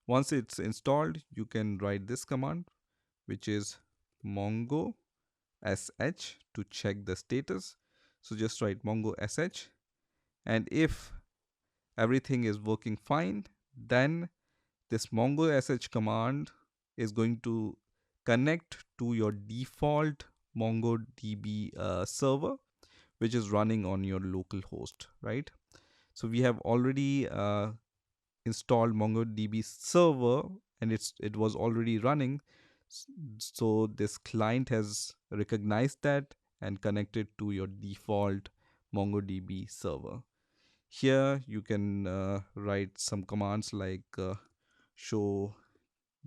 Once it's installed, you can write this command, which is mongo sh to check the status. So just write mongo sh, and if everything is working fine, then this mongo sh command is going to connect to your default MongoDB server, which is running on your local host, right? So we have already installed MongoDB server, and it was already running. So this client has recognized that and connected to your default MongoDB server. Here you can write some commands like show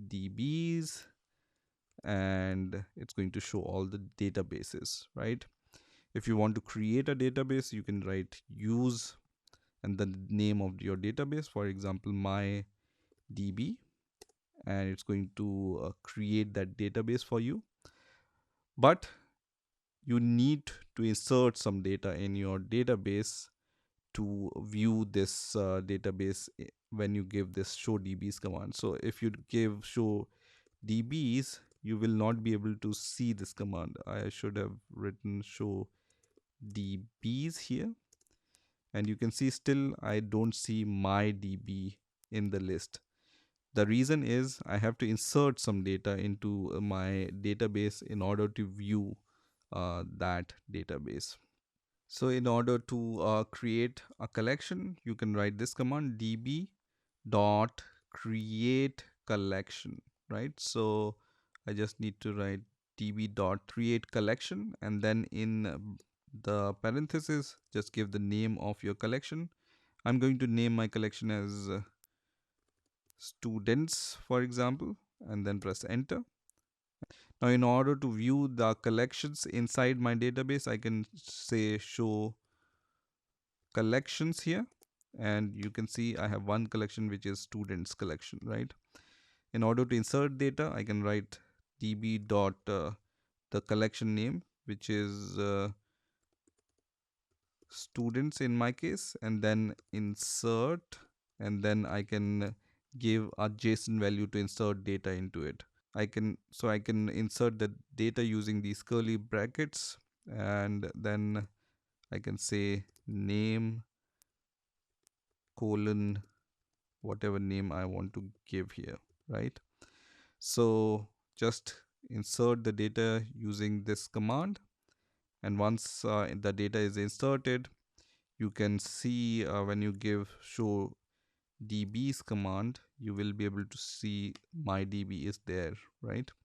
dbs, and it's going to show all the databases, right? If you want to create a database, you can write use and the name of your database, for example my db, and it's going to create that database for you. But you need to insert some data in your database to view this database when you give this show dbs command. So if you give show dbs, you will not be able to see this command. I should have written show dbs here, and you can see still I don't see my db in the list. The reason is I have to insert some data into my database in order to view that database. So in order to create a collection, you can write this command db dot create collection, right? So I just need to write db dot create collection, and then in the parenthesis just give the name of your collection. I'm going to name my collection as students, for example, and then press enter. Now in order to view the collections inside my database, I can say show collections here, and you can see I have one collection which is students collection, right? In order to insert data, I can write db dot the collection name, which is students in my case, and then insert, and then I can give a JSON value to insert data into it. I can insert the data using these curly brackets, and then I can say name colon whatever name I want to give here, right? So just insert the data using this command, and once the data is inserted, you can see when you give show db's command, you will be able to see my db is there, right?